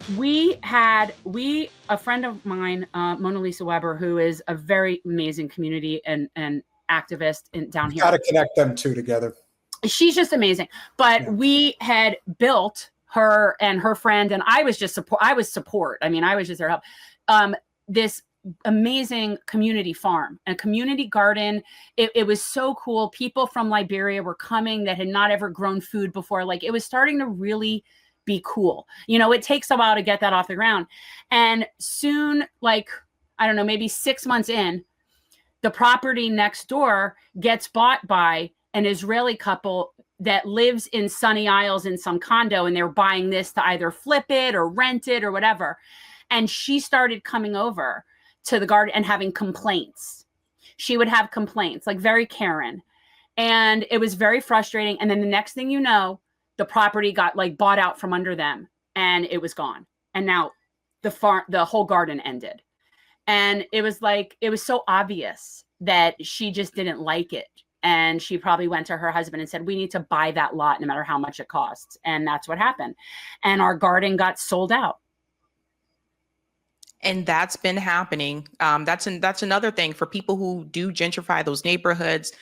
a friend of mine, Mona Lisa Weber, who is a very amazing community and activist down here. Got to connect them two together. She's just amazing. But yeah, we had built her and her friend, and I was just support. I was support. I mean, I was just there to help. This amazing community farm and community garden. It was so cool. People from Liberia were coming that had not ever grown food before. Like, it was starting to really be cool. You know, it takes a while to get that off the ground. And soon, like, I don't know, maybe 6 months in, the property next door gets bought by an Israeli couple that lives in Sunny Isles in some condo, and they're buying this to either flip it or rent it or whatever. And she started coming over to the garden and having complaints. She would have complaints, like very Karen. And it was very frustrating. And then the next thing you know, the property got like bought out from under them and it was gone. And now the whole garden ended. And it was like, it was so obvious that she just didn't like it. And she probably went to her husband and said, we need to buy that lot no matter how much it costs. And that's what happened. And our garden got sold out. And that's been happening. That's another thing for people who do gentrify those neighborhoods.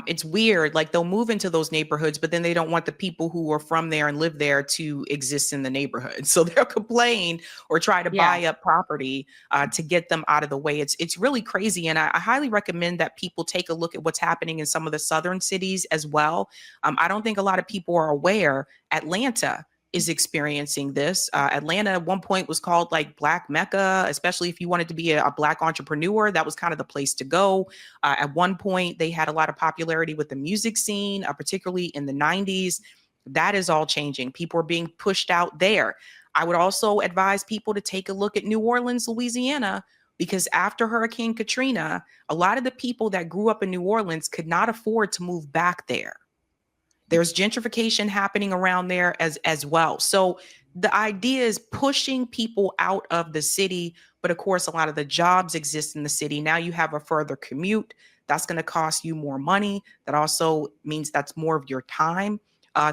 It's weird, like they'll move into those neighborhoods, but then they don't want the people who are from there and live there to exist in the neighborhood. So they'll complain or try to buy up property to get them out of the way. It's really crazy. And I highly recommend that people take a look at what's happening in some of the southern cities as well. I don't think a lot of people are aware. Atlanta is experiencing this. Atlanta at one point was called like Black Mecca, especially if you wanted to be a Black entrepreneur. That was kind of the place to go. At one point, they had a lot of popularity with the music scene, particularly in the 90s. That is all changing. People are being pushed out there. I would also advise people to take a look at New Orleans, Louisiana, because after Hurricane Katrina, a lot of the people that grew up in New Orleans could not afford to move back there. There's gentrification happening around there as well. So the idea is pushing people out of the city. But of course, a lot of the jobs exist in the city. Now you have a further commute. That's going to cost you more money. That also means that's more of your time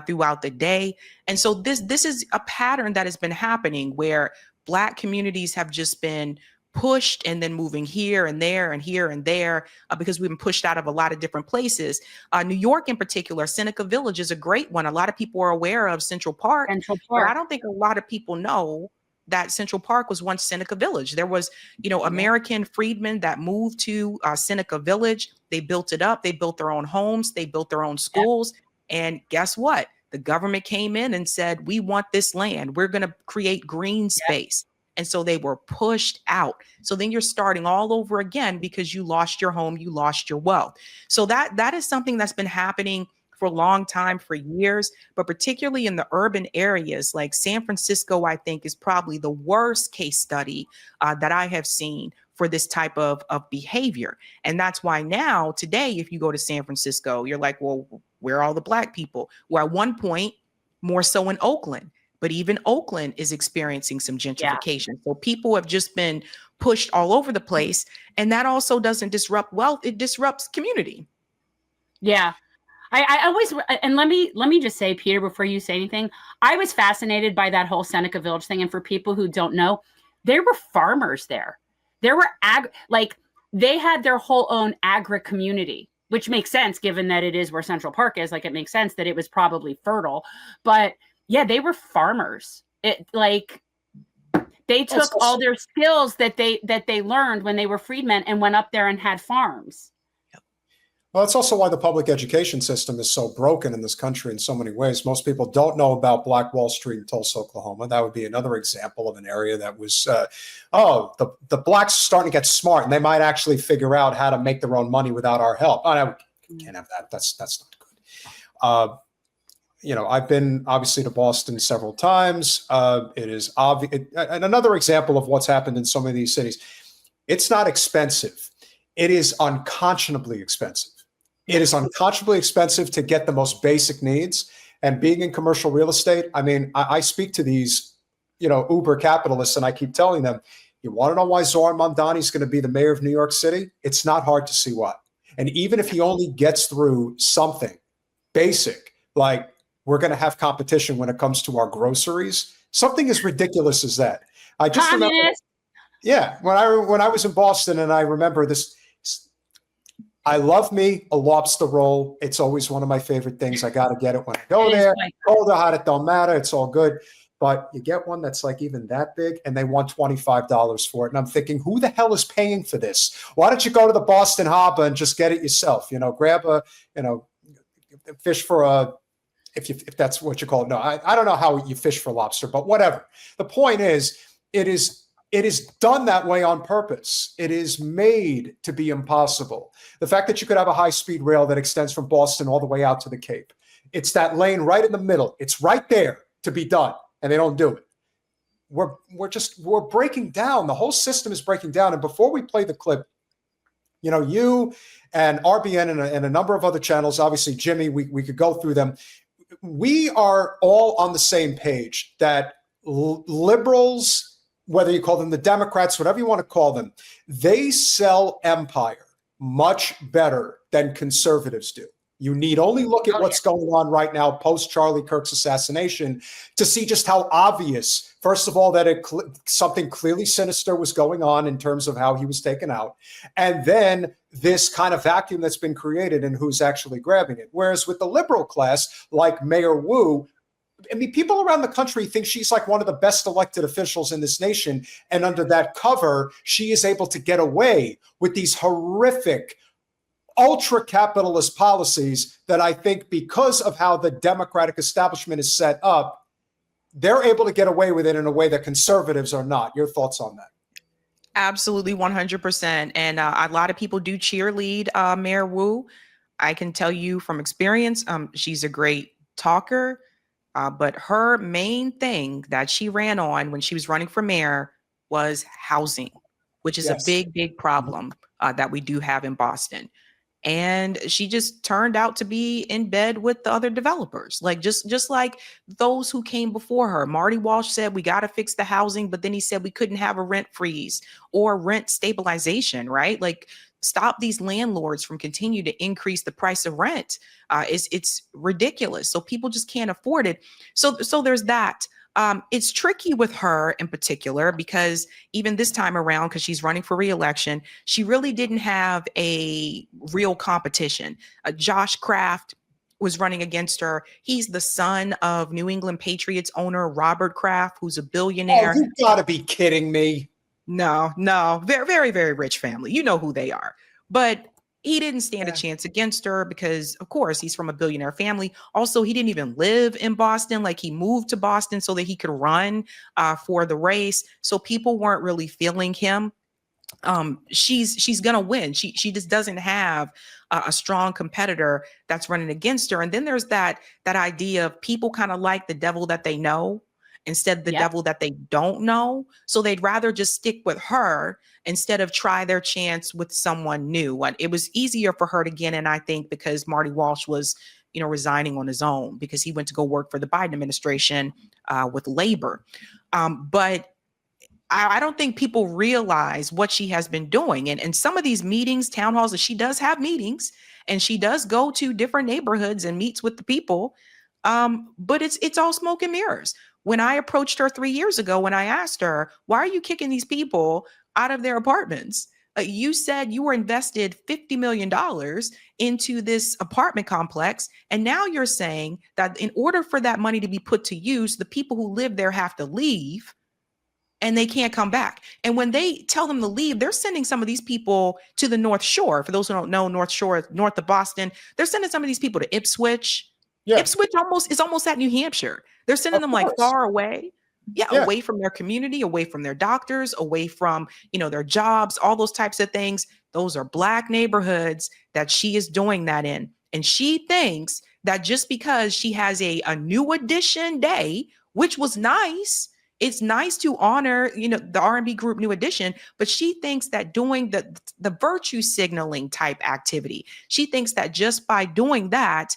throughout the day. And so this is a pattern that has been happening where Black communities have just been pushed and then moving here and there and here and there because we've been pushed out of a lot of different places. New York in particular, Seneca Village is a great one. A lot of people are aware of Central Park. But I don't think a lot of people know that Central Park was once Seneca Village. There was, American freedmen that moved to Seneca Village. They built it up. They built their own homes. They built their own schools. And guess what? The government came in and said, we want this land. We're going to create green space. And so they were pushed out. So then you're starting all over again because you lost your home, you lost your wealth. So that is something that's been happening for a long time, for years, but particularly in the urban areas like San Francisco, I think is probably the worst case study that I have seen for this type of behavior. And that's why now today, if you go to San Francisco, you're like, well, where are all the Black people? Well, at one point, more so in Oakland. But even Oakland is experiencing some gentrification. So people have just been pushed all over the place. And that also doesn't disrupt wealth. It disrupts community. Yeah. I always, and let me just say, Peter, before you say anything, I was fascinated by that whole Seneca Village thing. And for people who don't know, there were farmers there. There were they had their whole own agri community, which makes sense given that it is where Central Park is. Like, it makes sense that it was probably fertile, but yeah, they were farmers. They took all their skills that they learned when they were freedmen and went up there and had farms. Well, that's also why the public education system is so broken in this country in so many ways. Most people don't know about Black Wall Street in Tulsa, Oklahoma. That would be another example of an area that was, the Blacks are starting to get smart and they might actually figure out how to make their own money without our help. Oh, no, we can't have that. That's not good. I've been obviously to Boston several times. It is obvious. And another example of what's happened in so many of these cities, it's not expensive. It is unconscionably expensive. It is unconscionably expensive to get the most basic needs. And being in commercial real estate, I mean, I speak to these, Uber capitalists, and I keep telling them, you want to know why Zoran Mamdani is going to be the mayor of New York City? It's not hard to see why. And even if he only gets through something basic, like we're going to have competition when it comes to our groceries, Something as ridiculous as that. I just remember, Communist. yeah, when I was in Boston, and I remember this. I love me a lobster roll. It's always one of my favorite things. I got to get it when I go there. Cold or hot, it don't matter. It's all good. But you get one that's like even that big, and they want $25 for it. And I'm thinking, who the hell is paying for this? Why don't you go to the Boston Harbor and just get it yourself? Grab a, fish for a, if that's what you call it. No, I don't know how you fish for lobster, but whatever. The point is, it is done that way on purpose. It is made to be impossible. The fact that you could have a high-speed rail that extends from Boston all the way out to the Cape. It's that lane right in the middle. It's right there to be done, and they don't do it. We're breaking down. The whole system is breaking down. And before we play the clip, you and RBN and a number of other channels, obviously Jimmy, we could go through them. We are all on the same page that liberals, whether you call them the Democrats, whatever you want to call them, they sell empire much better than conservatives do. You need only look at what's going on right now post Charlie Kirk's assassination to see just how obvious, first of all, that something clearly sinister was going on in terms of how he was taken out. And then this kind of vacuum that's been created and who's actually grabbing it. Whereas with the liberal class, like Mayor Wu, I mean, people around the country think she's like one of the best elected officials in this nation. And under that cover, she is able to get away with these horrific, ultra-capitalist policies that I think because of how the Democratic establishment is set up, they're able to get away with it in a way that conservatives are not. Your thoughts on that? Absolutely, 100%. And a lot of people do cheerlead Mayor Wu. I can tell you from experience, she's a great talker. But her main thing that she ran on when she was running for mayor was housing, which is a big, big problem that we do have in Boston. And she just turned out to be in bed with the other developers, like just like those who came before her. Marty Walsh said, we got to fix the housing. But then he said we couldn't have a rent freeze or rent stabilization, right? Like, stop these landlords from continue to increase the price of rent. It's ridiculous. So people just can't afford it. So there's that. It's tricky with her in particular, because even this time around, because she's running for re-election, she really didn't have a real competition. Josh Kraft was running against her. He's the son of New England Patriots owner Robert Kraft, who's a billionaire. Oh, you gotta be kidding me. No, very, very, very rich family. You know who they are. But he didn't stand a chance against her because, of course, he's from a billionaire family. Also, he didn't even live in Boston. Like, he moved to Boston so that he could run for the race. So people weren't really feeling him. She's gonna win. She just doesn't have a strong competitor that's running against her. And then there's that idea of people kind of like the devil that they know instead of the devil that they don't know. So they'd rather just stick with her instead of try their chance with someone new. And it was easier for her to get in, I think, because Marty Walsh was, resigning on his own because he went to go work for the Biden administration with labor. But I don't think people realize what she has been doing. And some of these meetings, town halls, that she does have meetings and she does go to different neighborhoods and meets with the people. But it's all smoke and mirrors. When I approached her 3 years ago, when I asked her, why are you kicking these people out of their apartments? You said you were invested $50 million into this apartment complex. And now you're saying that in order for that money to be put to use, the people who live there have to leave and they can't come back. And when they tell them to leave, they're sending some of these people to the North Shore. For those who don't know, North Shore, north of Boston, they're sending some of these people to Ipswich. Yeah. Ipswich is almost at New Hampshire. They're sending them like far away. Yeah, away from their community, away from their doctors, away from, their jobs, all those types of things. Those are Black neighborhoods that she is doing that in. And she thinks that just because she has a new edition day, which was nice, it's nice to honor, the R&B group New Edition, but she thinks that doing the virtue signaling type activity, she thinks that just by doing that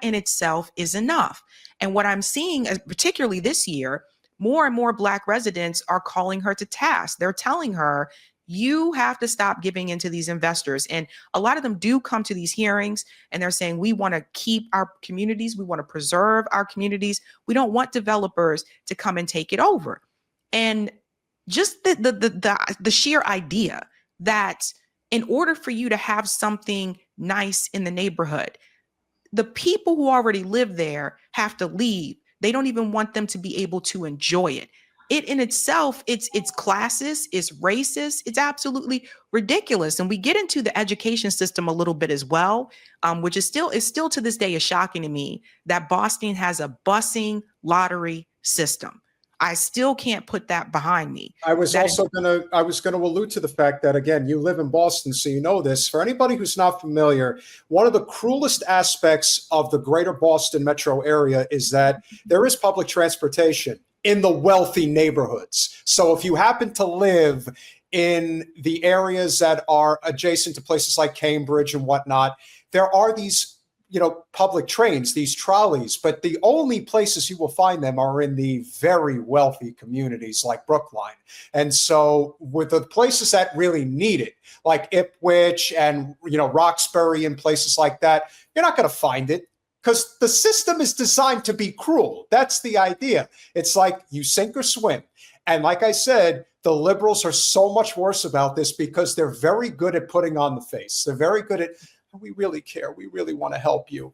in itself is enough. And what I'm seeing, particularly this year, more and more Black residents are calling her to task. They're telling her, You have to stop giving into these investors. And a lot of them do come to these hearings and they're saying, we want to keep our communities. We want to preserve our communities. We don't want developers to come and take it over. And just the sheer idea that in order for you to have something nice in the neighborhood, the people who already live there have to leave. They don't even want them to be able to enjoy it. It in itself, it's classist, it's racist, it's absolutely ridiculous. And we get into the education system a little bit as well, which is still to this day is shocking to me that Boston has a busing lottery system. I still can't put that behind me. I was going to allude to the fact that, again, you live in Boston, so you know this. For anybody who's not familiar, one of the cruelest aspects of the greater Boston metro area is that there is public transportation in the wealthy neighborhoods. So if you happen to live in the areas that are adjacent to places like Cambridge and whatnot, there are these public trains, these trolleys, but the only places you will find them are in the very wealthy communities like Brookline. And so with the places that really need it, like Ipswich and, Roxbury and places like that, you're not going to find it because the system is designed to be cruel. That's the idea. It's like you sink or swim. And like I said, the liberals are so much worse about this because they're very good at putting on the face. They're very good at, we really care. We really want to help you.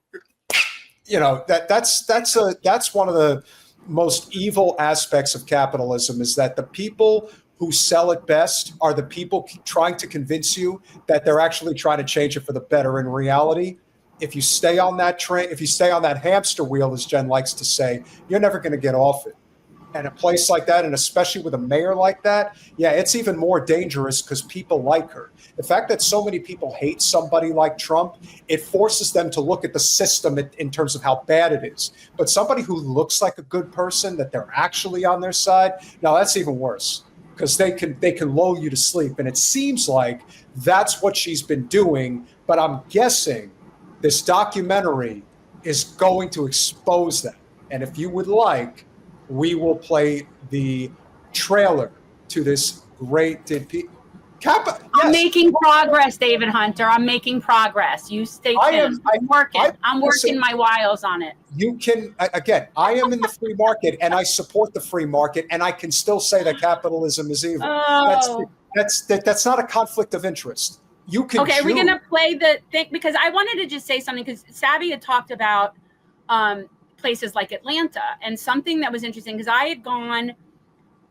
That's one of the most evil aspects of capitalism is that the people who sell it best are the people trying to convince you that they're actually trying to change it for the better. In reality, if you stay on that train, if you stay on that hamster wheel, as Jen likes to say, you're never going to get off it. And a place like that, and especially with a mayor like that, yeah, it's even more dangerous because people like her. The fact that so many people hate somebody like Trump, it forces them to look at the system in terms of how bad it is. But somebody who looks like a good person, that they're actually on their side, now that's even worse because they can lull you to sleep. And it seems like that's what she's been doing. But I'm guessing this documentary is going to expose that. And if you would like, we will play the trailer to this great I'm making progress, David Hunter. I'm making progress. You stay tuned. I'm working my wiles on it. You can, again, I am in the free market and I support the free market and I can still say that capitalism is evil. Oh. That's not a conflict of interest. You can Okay, we're going to play the thing because I wanted to just say something because Sabby had talked about places like Atlanta, and something that was interesting because I had gone,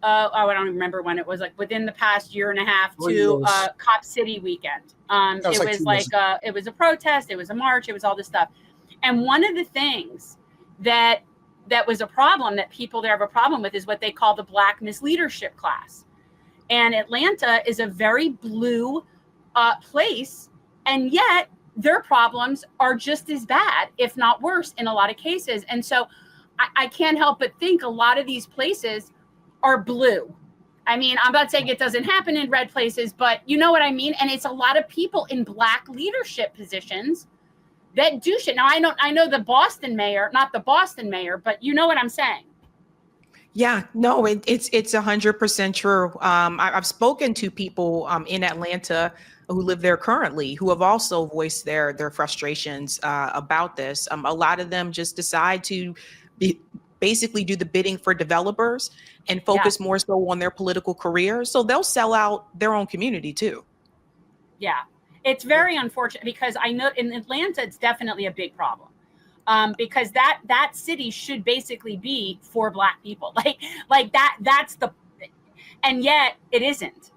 I don't remember when it was, like within the past year and a half to Cop City weekend. It was a protest, it was a march, it was all this stuff. And one of the things that was a problem that people there have a problem with is what they call the Black misleadership class. And Atlanta is a very blue place, and yet their problems are just as bad, if not worse, in a lot of cases. And so I can't help but think a lot of these places are blue. I mean, I'm not saying it doesn't happen in red places, but you know what I mean? And it's a lot of people in Black leadership positions that do shit. Now, I know the Boston mayor, not the Boston mayor, but you know what I'm saying. Yeah, no, it's 100% true. I've spoken to people in Atlanta who live there currently who have also voiced their frustrations about this. A lot of them just decide to basically do the bidding for developers and focus more so on their political career. So they'll sell out their own community too. Yeah, it's very unfortunate because I know in Atlanta, it's definitely a big problem. Because that city should basically be for Black people, like that's and yet it isn't.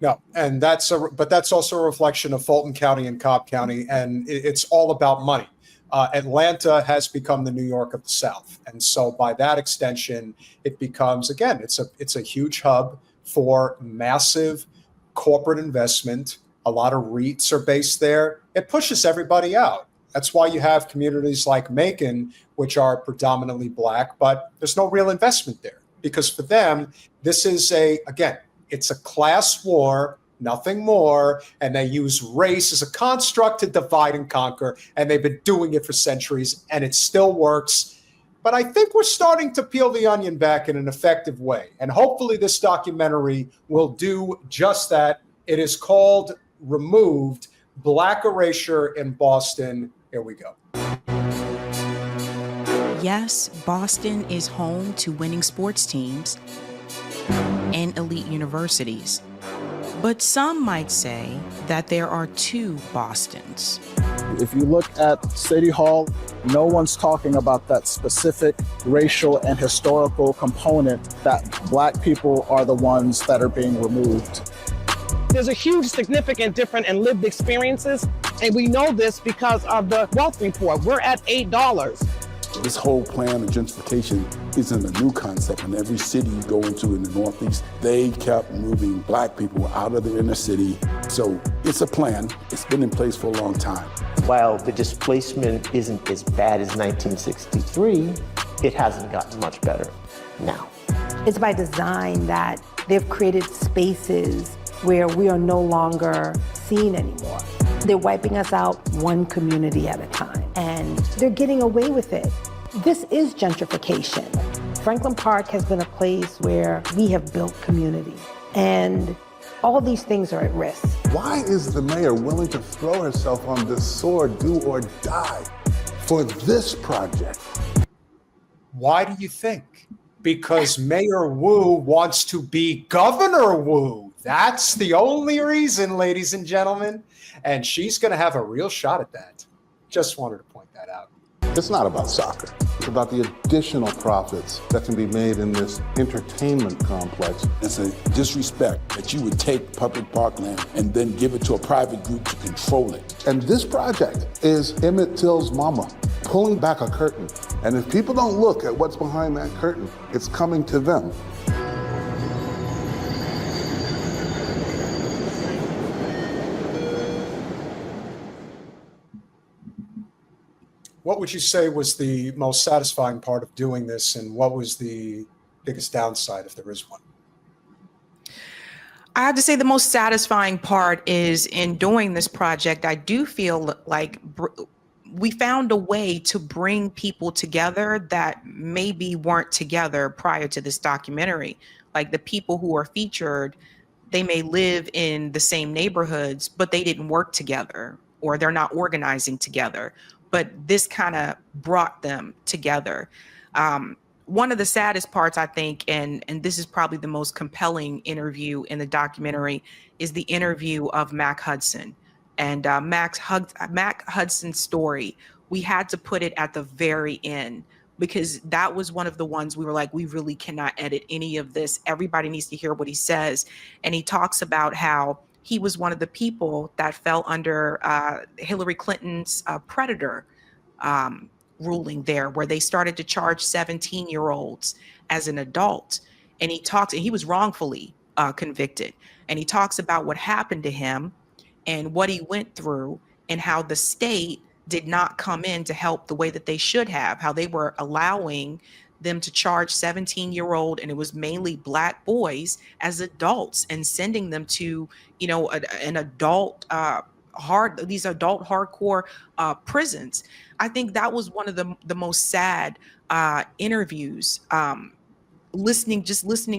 No, and but that's also a reflection of Fulton County and Cobb County, and it's all about money. Atlanta has become the New York of the South, and so by that extension, it becomes, again, it's a huge hub for massive corporate investment. A lot of REITs are based there. It pushes everybody out. That's why you have communities like Macon, which are predominantly Black, but there's no real investment there because for them, this is it's a class war, nothing more. And they use race as a construct to divide and conquer. And they've been doing it for centuries and it still works. But I think we're starting to peel the onion back in an effective way. And hopefully this documentary will do just that. It is called Removed, Black Erasure in Boston. Here we go. Yes, Boston is home to winning sports teams and elite universities. But some might say that there are two Bostons. If you look at City Hall, no one's talking about that specific racial and historical component that Black people are the ones that are being removed. There's a huge significant difference in lived experiences, and we know this because of the wealth report. We're at $8. This whole plan of gentrification isn't a new concept. In every city you go into in the Northeast, they kept moving Black people out of the inner city. So it's a plan. It's been in place for a long time. While the displacement isn't as bad as 1963, it hasn't gotten much better now. It's by design that they've created spaces where we are no longer seen anymore. They're wiping us out one community at a time, and they're getting away with it. This is gentrification. Franklin Park has been a place where we have built community, and all these things are at risk. Why is the mayor willing to throw herself on this sword, do or die, for this project? Why do you think? Because Mayor Wu wants to be Governor Wu. That's the only reason, ladies and gentlemen. And she's going to have a real shot at that. Just wanted to point that out. It's not about soccer. It's about the additional profits that can be made in this entertainment complex. It's a disrespect that you would take public parkland and then give it to a private group to control it. And this project is Emmett Till's mama pulling back a curtain. And if people don't look at what's behind that curtain, it's coming to them. What would you say was the most satisfying part of doing this, and what was the biggest downside, if there is one? I have to say the most satisfying part is in doing this project, I do feel like we found a way to bring people together that maybe weren't together prior to this documentary. Like the people who are featured, they may live in the same neighborhoods, but they didn't work together, or they're not organizing together. But this kind of brought them together. One of the saddest parts, I think, and this is probably the most compelling interview in the documentary, is the interview of Mac Hudson. And Mac Hudson's story, we had to put it at the very end, because that was one of the ones we were like, we really cannot edit any of this. Everybody needs to hear what he says. And he talks about how he was one of the people that fell under Hillary Clinton's predator ruling there, where they started to charge 17-year-olds as an adult. And he was wrongfully convicted. And he talks about what happened to him and what he went through, and how the state did not come in to help the way that they should have, how they were allowing them to charge 17-year-old, and it was mainly Black boys, as adults, and sending them to, an adult these adult hardcore prisons. I think that was one of the most sad interviews, listening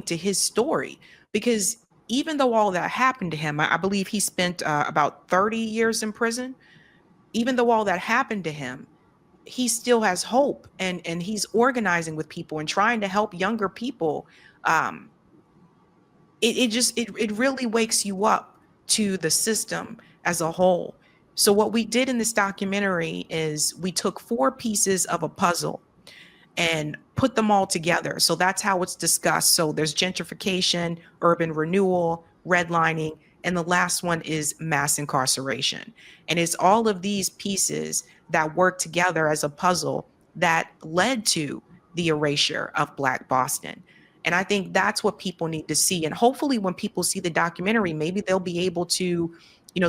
to his story, because even though all that happened to him, I believe he spent about 30 years in prison. Even though all that happened to him, he still has hope, and he's organizing with people and trying to help younger people. It really wakes you up to the system as a whole. So what we did in this documentary is we took 4 pieces of a puzzle and put them all together. So that's how it's discussed. So there's gentrification, urban renewal, redlining, and the last one is mass incarceration. And it's all of these pieces that work together as a puzzle that led to the erasure of Black Boston. And I think that's what people need to see. And hopefully when people see the documentary, maybe they'll be able to,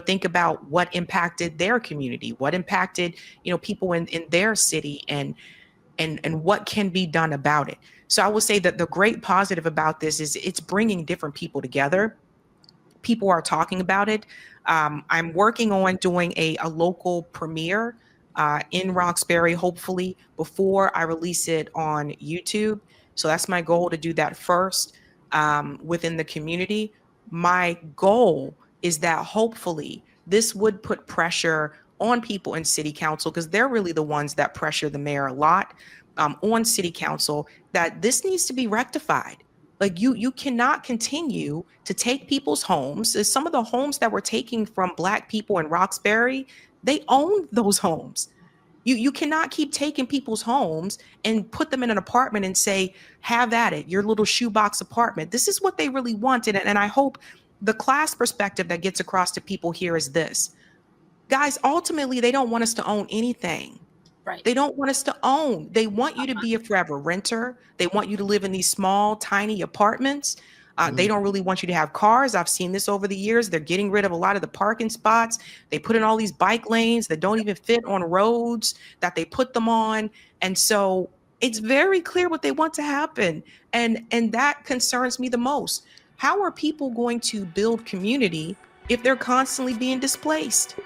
think about what impacted their community, what impacted, people in their city, and what can be done about it. So I will say that the great positive about this is it's bringing different people together. People are talking about it. I'm working on doing a local premiere in Roxbury, hopefully, before I release it on YouTube. So that's my goal, to do that first within the community. My goal is that hopefully this would put pressure on people in city council, because they're really the ones that pressure the mayor a lot, on city council, that this needs to be rectified. Like, you cannot continue to take people's homes. Some of the homes that we're taking from Black people in Roxbury, they own those homes. You cannot keep taking people's homes and put them in an apartment and say, have at it, your little shoebox apartment. This is what they really wanted. And I hope the class perspective that gets across to people here is this. Guys, ultimately, they don't want us to own anything. Right. They don't want us to own. They want you to be a forever renter. They want you to live in these small, tiny apartments. They don't really want you to have cars. I've seen this over the years. They're getting rid of a lot of the parking spots. They put in all these bike lanes that don't even fit on roads that they put them on. And so it's very clear what they want to happen. And that concerns me the most. How are people going to build community if they're constantly being displaced?